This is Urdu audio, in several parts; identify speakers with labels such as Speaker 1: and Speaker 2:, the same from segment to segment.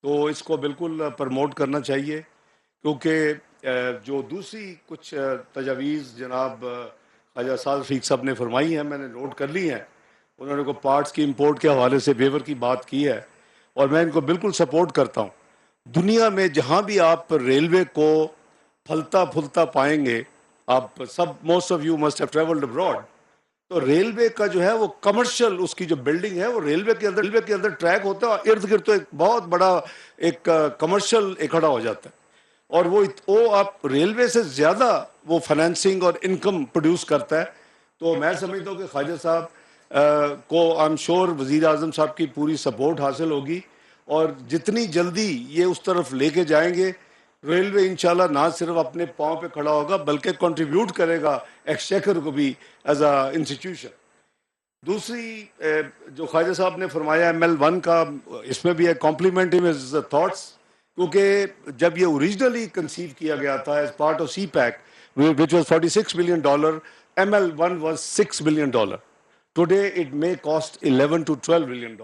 Speaker 1: تو اس کو بالکل پرموٹ کرنا چاہیے، کیونکہ جو دوسری کچھ تجاویز جناب خواجہ سعد رفیق صاحب نے فرمائی ہیں، میں نے نوٹ کر لی ہیں. انہوں نے کو پارٹس کی امپورٹ کے حوالے سے ویور کی بات کی ہے، اور میں ان کو بالکل سپورٹ کرتا ہوں. دنیا میں جہاں بھی آپ ریلوے کو پھلتا پھلتا پائیں گے، آپ سب most of you must have travelled abroad, تو ریلوے کا جو ہے وہ کمرشل اس کی جو بلڈنگ ہے وہ ریلوے کے اندر ٹریک ہوتا ہے، اور ارد گرد تو ایک بہت بڑا ایک کمرشل اکھڑا ہو جاتا ہے، اور وہ آپ ریلوے سے زیادہ وہ فائنینسنگ اور انکم پروڈیوس کرتا ہے. تو میں سمجھتا ہوں کہ خواجہ صاحب کو آئی ایم شور وزیر اعظم صاحب کی پوری سپورٹ حاصل ہوگی، اور جتنی جلدی یہ اس طرف لے کے جائیں گے، ریلوے انشاءاللہ نہ صرف اپنے پاؤں پہ کھڑا ہوگا بلکہ کنٹریبیوٹ کرے گا ایکسچیکر کو بھی ایز اے انسٹیٹیوشن. دوسری جو خواجہ صاحب نے فرمایا ML1 کا، اس میں بھی ہے کمپلیمنٹ ہز تھاٹس، کیونکہ جب یہ اوریجنلی کنسیو کیا گیا تھا as part of CPEC which was $46 billion, ML1 was $6 billion. Today it may cost $11 to $12 billion.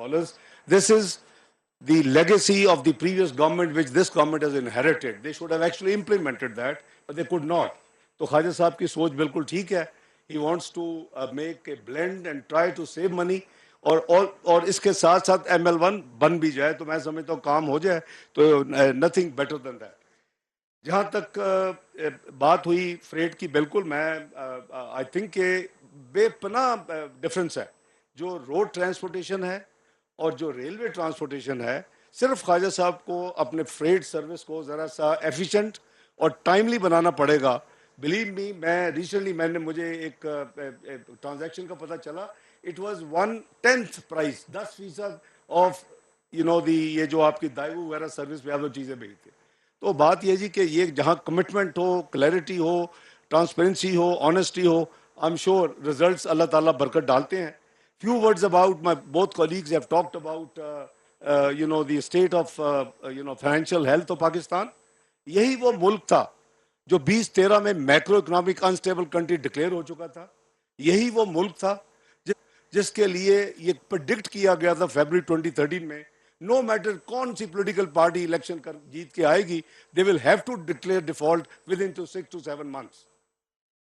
Speaker 1: This is the legacy of the previous government which this government has inherited. They should have actually implemented that, but they could not. تو خواجہ صاحب کی سوچ بالکل ٹھیک ہے. He wants to make a blend and try to save money, اور اس کے ساتھ ساتھ ML1 بن بھی جائے تو میں سمجھتا ہوں کام ہو جائے تو nothing better than that. جہاں تک بات ہوئی فریٹ کی، بالکل میں آئی تھنک کہ بے پناہ ڈفرنس ہے جو روڈ ٹرانسپورٹیشن ہے اور جو ریلوے ٹرانسپورٹیشن ہے. صرف خواجہ صاحب کو اپنے فریٹ سروس کو ذرا سا ایفیشینٹ اور ٹائملی بنانا پڑے گا. بلیو می، میں نے مجھے ایک ٹرانزیکشن کا پتہ چلا، اٹ واز 1/10 پرائز، 10% آف یہ جو آپ کی دائیو وغیرہ سروس پہ آپ وہ چیزیں بھیجتے. تو بات یہ جی کہ یہ جہاں کمٹمنٹ ہو، کلیئرٹی ہو، ٹرانسپیرنسی ہو، آنیسٹی ہو، I am sure results Allah تعالیٰ برکت ڈالتے ہیں. Few words about my both colleagues have talked about the state of financial health of Pakistan. یہی وہ ملک تھا جو 2013 میں macroeconomic instable country declare ہو چکا تھا. یہی وہ ملک تھا جس کے لیے یہ پرڈکٹ کیا گیا تھا فیبرری 2013 میں، نو میٹر کون سی پولیٹیکل پارٹی الیکشن جیت کے آئے گی، they will have to declare default within 6 to 7 months.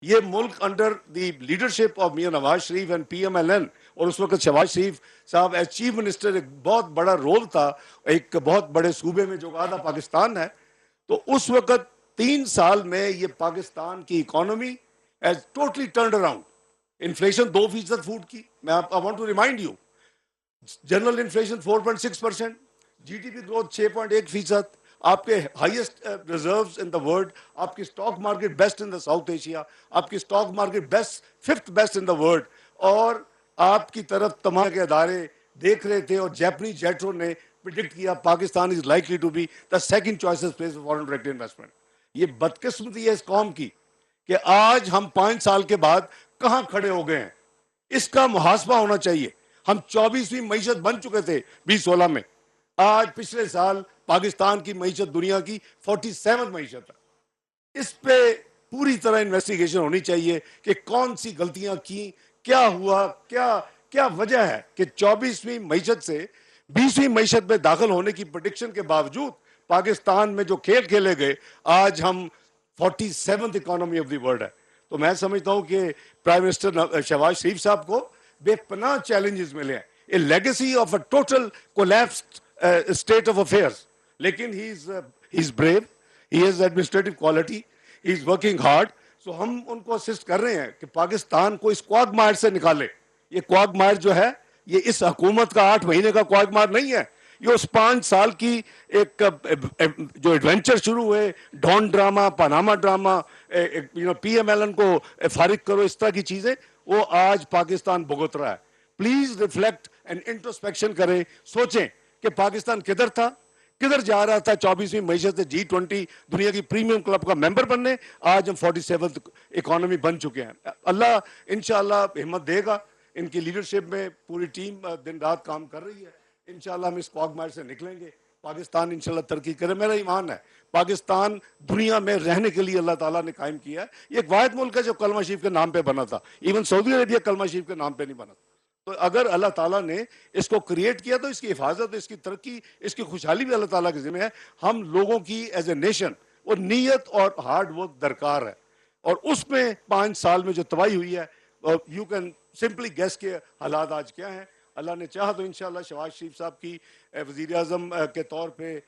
Speaker 1: یہ ملک under the leadership of Mian Nawaz Sharif and PMLN، اور اس وقت شہباز شریف صاحب ایز چیف منسٹر ایک بہت بڑا رول تھا ایک بہت بڑے صوبے میں جو آدھا پاکستان ہے. تو اس وقت 3 سال میں یہ پاکستان کی economy is totally turned around. Inflation 2% food کی، میں I want to remind you, general inflation 4.6%، GDP growth 6.1%، آپ کے highest reserves in the world, آپ کی stock market best in the South Asia, آپ کی stock market best 5th best in the world, اور آپ کی طرف تمام کے ادارے دیکھ رہے تھے، اور جیپنیز جیٹروں نے پریڈکٹ کیا Pakistan is likely to be the second choices place of foreign direct investment. یہ بدقسمتی ہے اس قوم کی کہ آج ہم 5 سال کے بعد کہاں کھڑے ہو گئے ہیں. اس کا محاسبہ ہونا چاہیے. ہم 24ویں معیشت بن چکے تھے 2016 میں، آج پچھلے سال پاکستان کی معیشت دنیا کی 47 معیشت ہے. اس پہ پوری طرح انویسٹیگیشن ہونی چاہیے کہ کون سی غلطیاں کی، کیا ہوا، کیا وجہ ہے کہ 24ویں معیشت سے 20ویں معیشت میں داخل ہونے کی پریڈکشن کے باوجود پاکستان میں جو کھیل کھیلے گئے، آج ہم 47th economy of the world ہے. تو میں سمجھتا ہوں کہ پرائم منسٹر شہباز شریف صاحب کو بے پناہ چیلنجز ملے ہیں، a legacy of a total collapsed state of affairs. لیکن he is brave, he has administrative quality, he is working hard. So ہم ان کو اسسٹ کر رہے ہیں کہ پاکستان کو اس کوگمار سے نکالے. یہ کوگمار جو ہے یہ اس حکومت کا 8 مہینے کا کوگمار نہیں ہے، یہ اس 5 سال کی ایک جو ایڈونچر شروع ہوئے، Dawn drama, Panama drama, PMLN کو فارغ کرو، اس طرح کی چیزیں وہ آج پاکستان بھگت رہا ہے. پلیز ریفلیکٹ اینڈ انٹروسپیکشن کریں، سوچیں کہ پاکستان کدھر تھا، کدھر جا رہا تھا 24ویں معیشت سے G20 دنیا کی پریمیم کلب کا ممبر بننے. آج ہم 47th اکانومی بن چکے ہیں. اللہ انشاءاللہ ہمت دے گا، ان کی لیڈرشپ میں پوری ٹیم دن رات کام کر رہی ہے. انشاءاللہ ہم اس کوگمار سے نکلیں گے، پاکستان انشاءاللہ ترقی کرے. میرا ایمان ہے پاکستان دنیا میں رہنے کے لیے اللہ تعالیٰ نے قائم کیا ہے. یہ ایک واحد ملک ہے جو کلمہ شریف کے نام پہ بنا تھا. ایون سعودی عربیہ کلمہ شریف کے نام پہ نہیں بنا تھا. تو اگر اللہ تعالیٰ نے اس کو کریٹ کیا تو اس کی حفاظت، اس کی ترقی، اس کی خوشحالی بھی اللہ تعالیٰ کے ذمہ ہے. ہم لوگوں کی ایز اے نیشن وہ نیت اور ہارڈ ورک درکار ہے. اور اس میں 5 سال میں جو تباہی ہوئی ہے، یو کین سمپلی گیس کے حالات آج کیا ہیں. اللہ نے چاہا تو انشاءاللہ شہباز شریف صاحب کی وزیر اعظم کے طور پہ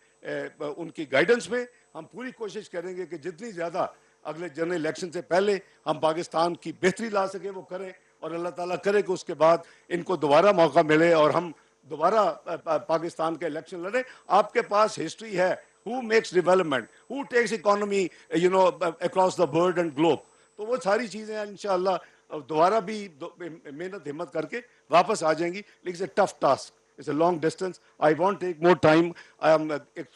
Speaker 1: ان کی گائیڈنس میں ہم پوری کوشش کریں گے کہ جتنی زیادہ اگلے جنرل الیکشن سے پہلے ہم پاکستان کی بہتری لا سکیں وہ کریں. اور اللہ تعالیٰ کرے کہ اس کے بعد ان کو دوبارہ موقع ملے اور ہم دوبارہ پاکستان کے الیکشن لڑیں. آپ کے پاس ہسٹری ہے. Who makes development? Who takes economy, across the world and globe? تو وہ ساری چیزیں انشاءاللہ دوبارہ بھی محنت ہمت کر کے واپس آ جائیں گی. لیکن it's a tough task. It's a long distance. I won't take more time. I am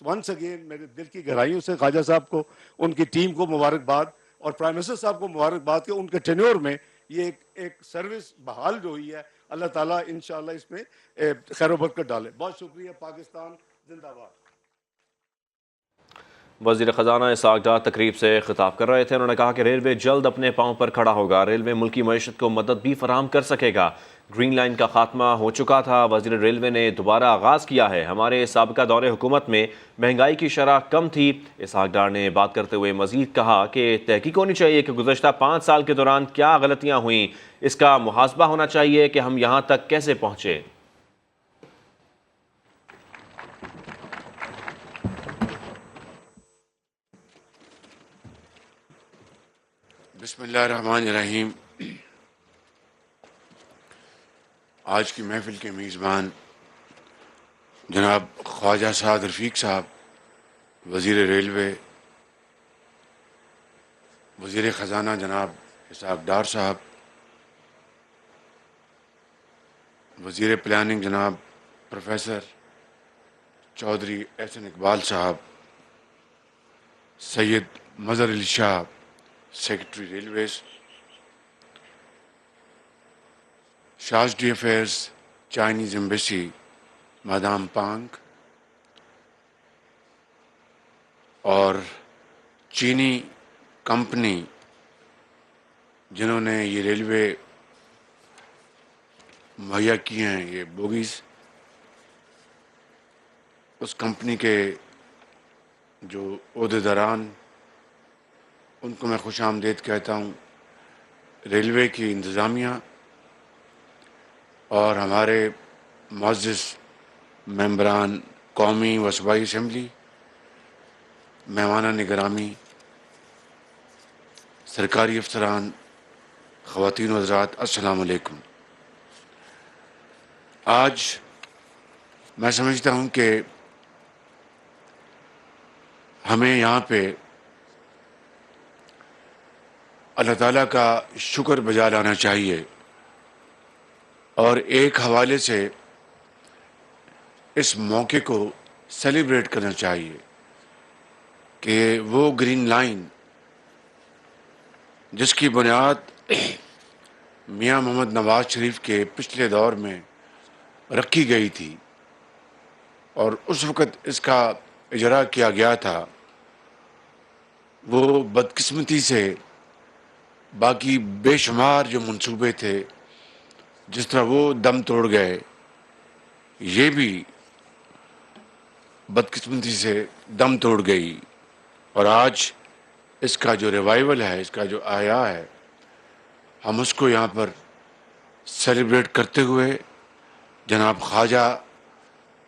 Speaker 1: once again میرے دل کی گہرائیوں سے خواجہ صاحب کو، ان کی ٹیم کو مبارکباد، اور پرائم منسٹر صاحب کو مبارکباد کہ ان کے ٹینیور میں یہ ایک سروس بحال جو ہوئی ہے. اللہ تعالیٰ انشاءاللہ اس میں خیر و برکت ڈالے. بہت شکریہ. پاکستان زندہ باد.
Speaker 2: وزیر خزانہ اسحاق ڈار تقریب سے خطاب کر رہے تھے. انہوں نے کہا کہ ریلوے جلد اپنے پاؤں پر کھڑا ہوگا. ریلوے ملکی معیشت کو مدد بھی فراہم کر سکے گا. گرین لائن کا خاتمہ ہو چکا تھا. وزیر ریلوے نے دوبارہ آغاز کیا ہے. ہمارے سابقہ دور حکومت میں مہنگائی کی شرح کم تھی. اسحاق ڈار نے بات کرتے ہوئے مزید کہا کہ تحقیق ہونی چاہیے کہ گزشتہ 5 سال کے دوران کیا غلطیاں ہوئیں. اس کا محاسبہ ہونا چاہیے کہ ہم یہاں تک کیسے پہنچے.
Speaker 3: بسم اللہ الرحمن الرحیم. آج کی محفل کے میزبان جناب خواجہ سعد رفیق صاحب، وزیر ریلوے، وزیر خزانہ جناب اسحاق ڈار صاحب، وزیر پلاننگ جناب professor Chaudhry Ahsan Iqbal Sahib, Syed Mazhar Ali Shah secretary railways, شازڈی d'affaires Chinese embassy madam Pang, اور چینی کمپنی جنہوں نے یہ ریلوے مہیا کی ہیں، یہ بوگیز، اس کمپنی کے جو عہدیداران، ان کو میں خوش آمدید کہتا ہوں. ریلوے کی انتظامیہ اور ہمارے معزز ممبران قومی و صوبائی اسمبلی، مہمانان گرامی، سرکاری افسران، خواتین و حضرات، السلام علیکم. آج میں سمجھتا ہوں کہ ہمیں یہاں پہ اللہ تعالیٰ کا شکر بجا لانا چاہیے، اور ایک حوالے سے اس موقع کو سیلیبریٹ کرنا چاہیے کہ وہ گرین لائن جس کی بنیاد میاں محمد نواز شریف کے پچھلے دور میں رکھی گئی تھی اور اس وقت اس کا اجرا کیا گیا تھا، وہ بدقسمتی سے باقی بے شمار جو منصوبے تھے جس طرح وہ دم توڑ گئے، یہ بھی بدقسمتی سے دم توڑ گئی. اور آج اس کا جو ریوائول ہے، اس کا جو احیاء ہے، ہم اس کو یہاں پر سیلیبریٹ کرتے ہوئے جناب خواجہ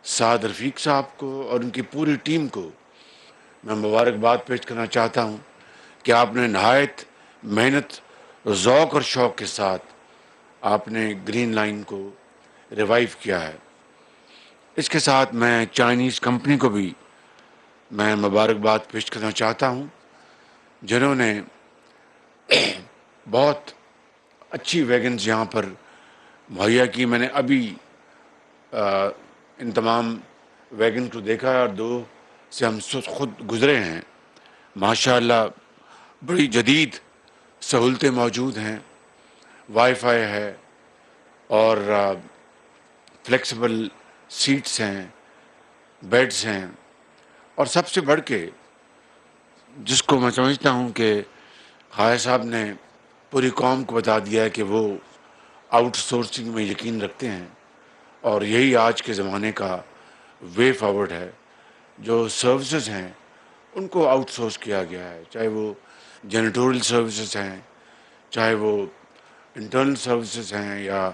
Speaker 3: سعد رفیق صاحب کو اور ان کی پوری ٹیم کو میں مبارکباد پیش کرنا چاہتا ہوں کہ آپ نے نہایت محنت، ذوق اور شوق کے ساتھ آپ نے گرین لائن کو ریوائیو کیا ہے. اس کے ساتھ میں چائنیز کمپنی کو بھی میں مبارکباد پیش کرنا چاہتا ہوں، جنہوں نے بہت اچھی ویگنز یہاں پر مہیا کی. میں نے ابھی ان تمام ویگن کو دیکھا ہے اور 2 سے ہم خود گزرے ہیں. ماشاءاللہ بڑی جدید سہولتیں موجود ہیں، وائی فائی ہے اور فلیکسیبل سیٹس ہیں، بیڈز ہیں، اور سب سے بڑھ کے جس کو میں سمجھتا ہوں کہ خواجہ صاحب نے پوری قوم کو بتا دیا ہے کہ وہ آؤٹ سورسنگ میں یقین رکھتے ہیں، اور یہی آج کے زمانے کا وے فارورڈ ہے۔ جو سروسز ہیں ان کو آؤٹ سورس کیا گیا ہے، چاہے وہ جینیٹوریل سروسز ہیں، چاہے وہ انٹرنل سروسز ہیں، یا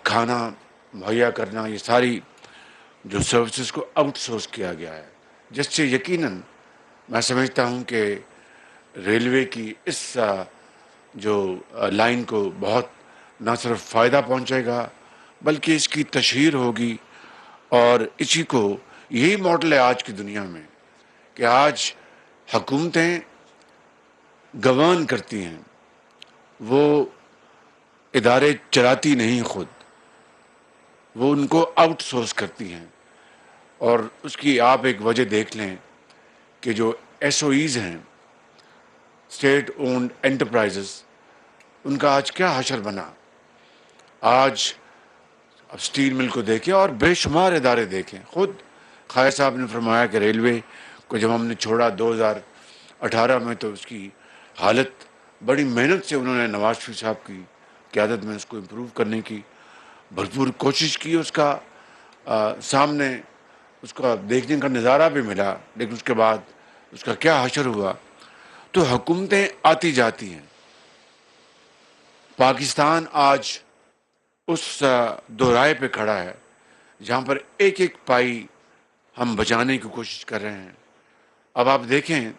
Speaker 3: کھانا مہیا کرنا، یہ ساری جو سروسز کو آؤٹ سورس کیا گیا ہے، جس سے یقیناً میں سمجھتا ہوں کہ ریلوے کی اس جو لائن کو بہت نہ صرف فائدہ پہنچے گا بلکہ اس کی تشہیر ہوگی، اور اسی کو یہی ماڈل ہے آج کی دنیا میں کہ آج حکومتیں گورن کرتی ہیں، وہ ادارے چلاتی نہیں خود، وہ ان کو آؤٹ سورس کرتی ہیں۔ اور اس کی آپ ایک وجہ دیکھ لیں کہ جو ایس او ایز ہیں، اسٹیٹ اونڈ انٹرپرائزز، ان کا آج کیا حشر بنا۔ آج اب اسٹیل مل کو دیکھیں اور بے شمار ادارے دیکھیں، خود خالد صاحب نے فرمایا کہ ریلوے کو جب ہم نے چھوڑا 2018 میں تو اس کی حالت بڑی محنت سے انہوں نے نواز شریف صاحب کی قیادت میں اس کو امپروو کرنے کی بھرپور کوشش کی، اس کا سامنے اس کا دیکھنے کا نظارہ بھی ملا، لیکن اس کے بعد اس کا کیا حشر ہوا۔ تو حکومتیں آتی جاتی ہیں۔ پاکستان آج اس دورائے پہ کھڑا ہے جہاں پر ایک ایک پائی ہم بچانے کی کوشش کر رہے ہیں۔ اب آپ دیکھیں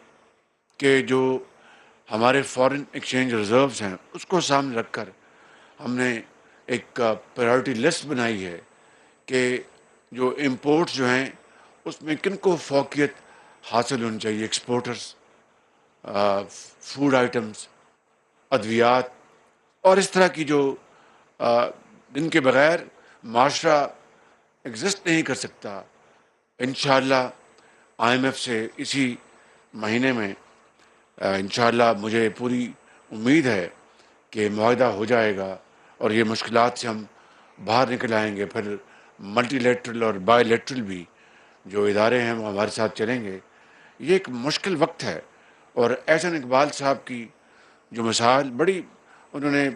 Speaker 3: کہ جو ہمارے فارن ایکسچینج ریزروز ہیں اس کو سامنے رکھ کر ہم نے ایک پرائیورٹی لسٹ بنائی ہے کہ جو امپورٹس جو ہیں اس میں کن کو فوقیت حاصل ہونی چاہیے، ایکسپورٹرز، فوڈ آئٹمس، ادویات، اور اس طرح کی جو جن کے بغیر معاشرہ ایگزسٹ نہیں کر سکتا۔ انشاءاللہ آئی ایم ایف سے اسی مہینے میں انشاءاللہ مجھے پوری امید ہے کہ معاہدہ ہو جائے گا اور یہ مشکلات سے ہم باہر نکل آئیں گے۔ پھر ملٹی لیٹرل اور بائی لیٹرل بھی جو ادارے ہیں وہ ہمارے ساتھ چلیں گے۔ یہ ایک مشکل وقت ہے، اور احسن اقبال صاحب کی جو مثال بڑی انہوں نے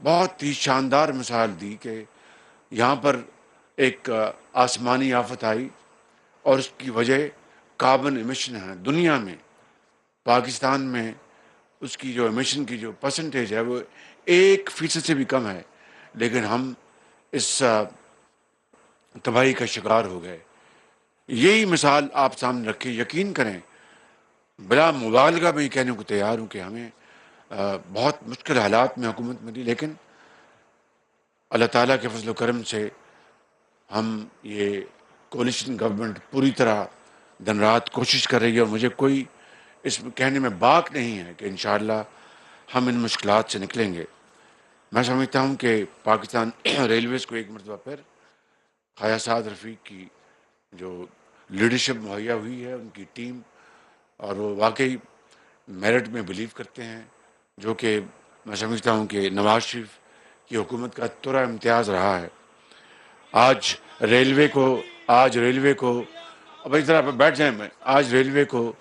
Speaker 3: بہت ہی شاندار مثال دی کہ یہاں پر ایک آسمانی آفت آئی اور اس کی وجہ کاربن ایمیشن ہے۔ دنیا میں پاکستان میں اس کی جو ایمیشن کی جو پرسنٹیج ہے وہ 1% سے بھی کم ہے، لیکن ہم اس تباہی کا شکار ہو گئے۔ یہی مثال آپ سامنے رکھیں، یقین کریں، بلا مبالغہ میں یہ کہنے کو تیار ہوں کہ ہمیں بہت مشکل حالات میں حکومت ملی، لیکن اللہ تعالیٰ کے فضل و کرم سے ہم یہ کولیشن گورنمنٹ پوری طرح دن رات کوشش کر رہی ہے، اور مجھے کوئی اس کہنے میں باک نہیں ہے کہ انشاءاللہ ہم ان مشکلات سے نکلیں گے۔ میں سمجھتا ہوں کہ پاکستان ریلویز کو ایک مرتبہ پھر خواجہ سعد رفیق کی جو لیڈرشپ مہیا ہوئی ہے، ان کی ٹیم، اور وہ واقعی میرٹ میں بلیو کرتے ہیں، جو کہ میں سمجھتا ہوں کہ نواز شریف کی حکومت کا ترا امتیاز رہا ہے۔ آج ریلوے کو اب اس طرح بیٹھ جائیں، میں آج ریلوے کو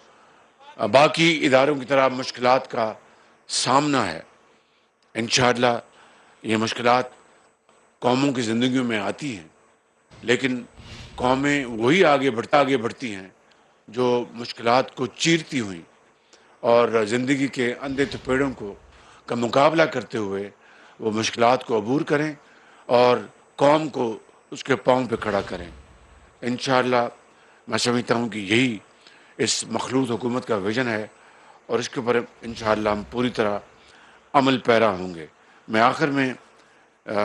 Speaker 3: باقی اداروں کی طرح مشکلات کا سامنا ہے۔ انشاءاللہ یہ مشکلات قوموں کی زندگیوں میں آتی ہیں، لیکن قومیں وہی آگے بڑھتی ہیں جو مشکلات کو چیرتی ہوئیں اور زندگی کے اندھے تپیڑوں کا مقابلہ کرتے ہوئے وہ مشکلات کو عبور کریں اور قوم کو اس کے پاؤں پہ کھڑا کریں۔ انشاءاللہ میں سمجھتا ہوں کہ یہی اس مخلوط حکومت کا ویژن ہے، اور اس کے اوپر انشاءاللہ ہم پوری طرح عمل پیرا ہوں گے۔ میں آخر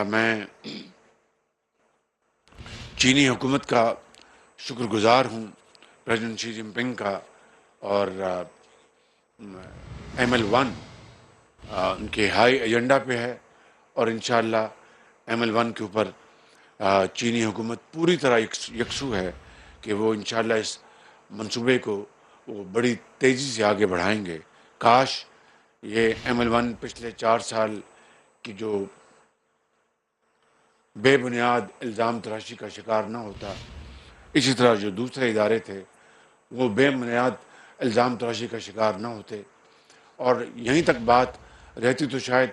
Speaker 3: میں چینی حکومت کا شکر گزار ہوں، پریزیڈنٹ شی جن پنگ کا، اور ML1 ان کے ہائی ایجنڈا پہ ہے، اور انشاءاللہ ML1 کے اوپر چینی حکومت پوری طرح یکسو ہے کہ وہ انشاءاللہ اس منصوبے کو وہ بڑی تیزی سے آگے بڑھائیں گے۔ کاش یہ ML1 پچھلے 4 سال کی جو بے بنیاد الزام تراشی کا شکار نہ ہوتا، اسی طرح جو دوسرے ادارے تھے وہ بے بنیاد الزام تراشی کا شکار نہ ہوتے، اور یہیں تک بات رہتی تو شاید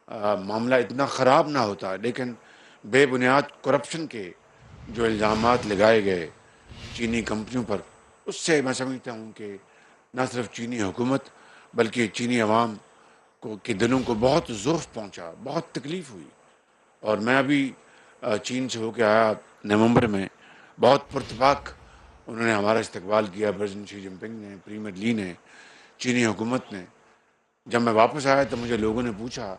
Speaker 3: معاملہ اتنا خراب نہ ہوتا، لیکن بے بنیاد کرپشن کے جو الزامات لگائے گئے چینی کمپنیوں پر، اس سے میں سمجھتا ہوں کہ نہ صرف چینی حکومت بلکہ چینی عوام کے دلوں کو بہت ضعف پہنچا، بہت تکلیف ہوئی. اور میں ابھی چین سے ہو کے آیا نومبر میں، بہت پرتپاک انہوں نے ہمارا استقبال کیا، پریزیڈنٹ شی جن پنگ نے، پریمیئر لی نے، چینی حکومت نے. جب میں واپس آیا تو مجھے لوگوں نے پوچھا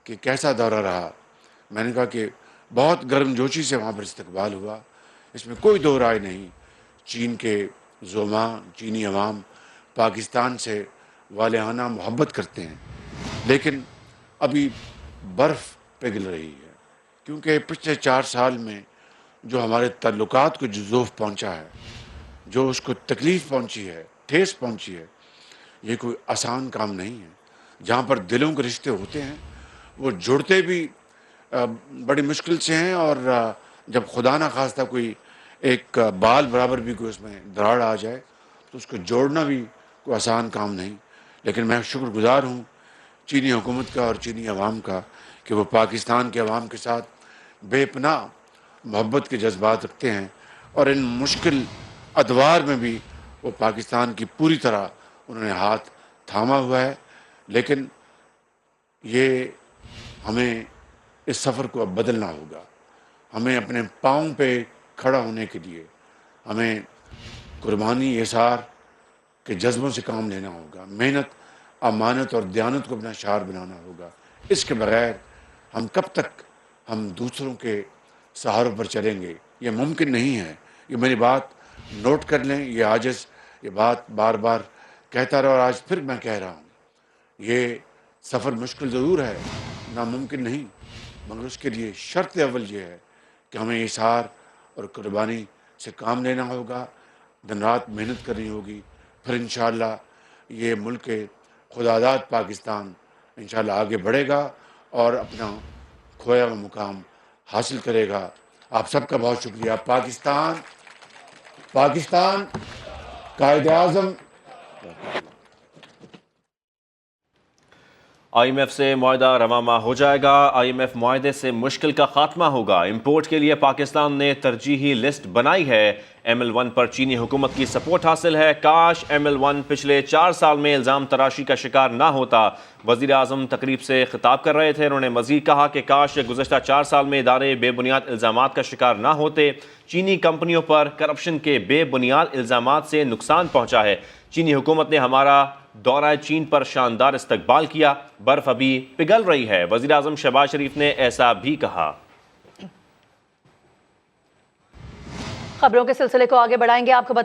Speaker 3: کہ کیسا دورہ رہا. میں نے کہا کہ بہت گرم جوشی سے وہاں پر استقبال ہوا، اس میں کوئی دو رائے نہیں. چین کے زعماء، چینی عوام پاکستان سے والہانہ محبت کرتے ہیں، لیکن ابھی برف پگھل رہی ہے، کیونکہ پچھلے 4 سال میں جو ہمارے تعلقات کو جو ذوف پہنچا ہے، جو اس کو تکلیف پہنچی ہے، ٹھیس پہنچی ہے، یہ کوئی آسان کام نہیں ہے. جہاں پر دلوں کے رشتے ہوتے ہیں وہ جڑتے بھی بڑی مشکل سے ہیں، اور جب خدا نہ خواستہ کوئی ایک بال برابر بھی کوئی اس میں دراڑ آ جائے تو اس کو جوڑنا بھی کوئی آسان کام نہیں. لیکن میں شکر گزار ہوں چینی حکومت کا اور چینی عوام کا کہ وہ پاکستان کے عوام کے ساتھ بے پناہ محبت کے جذبات رکھتے ہیں، اور ان مشکل ادوار میں بھی وہ پاکستان کی پوری طرح انہوں نے ہاتھ تھاما ہوا ہے. لیکن یہ ہمیں اس سفر کو اب بدلنا ہوگا. ہمیں اپنے پاؤں پہ کھڑا ہونے کے لیے ہمیں قربانی، ایثار کے جذبوں سے کام لینا ہوگا. محنت، امانت اور دیانت کو اپنا شعار بنانا ہوگا. اس کے بغیر ہم کب تک ہم دوسروں کے سہاروں پر چلیں گے؟ یہ ممکن نہیں ہے. یہ میری بات نوٹ کر لیں، یہ عاجز یہ بات بار بار کہتا رہا، اور آج پھر میں کہہ رہا ہوں، یہ سفر مشکل ضرور ہے، ناممکن نہیں، مگر اس کے لیے شرط اول یہ ہے کہ ہمیں ایثار اور قربانی سے کام لینا ہوگا، دن رات محنت کرنی ہوگی. پھر انشاءاللہ یہ ملک خداداد پاکستان انشاءاللہ آگے بڑھے گا اور اپنا کھویا ہوا مقام حاصل کرے گا. آپ سب کا بہت شکریہ. Pakistan Quaid Azam.
Speaker 2: I am F سے معاہدہ رواں ہو جائے گا. آئی ایم ایف معاہدے سے مشکل کا خاتمہ ہوگا. امپورٹ کے لیے پاکستان نے ترجیحی لسٹ بنائی ہے. ایم ایل 1 پر چینی حکومت کی سپورٹ حاصل ہے. کاش ایم ایل 1 پچھلے 4 سال میں الزام تراشی کا شکار نہ ہوتا. وزیر اعظم تقریب سے خطاب کر رہے تھے. انہوں نے مزید کہا کہ کاش گزشتہ 4 سال میں ادارے بے بنیاد الزامات کا شکار نہ ہوتے. چینی کمپنیوں پر کرپشن کے بے بنیاد الزامات سے نقصان پہنچا ہے. چینی حکومت نے ہمارا دورہ چین پر شاندار استقبال کیا. برف ابھی پگھل رہی ہے. وزیر اعظم شہباز شریف نے ایسا بھی کہا.
Speaker 4: خبروں کے سلسلے کو آگے بڑھائیں گے. آپ کو بتا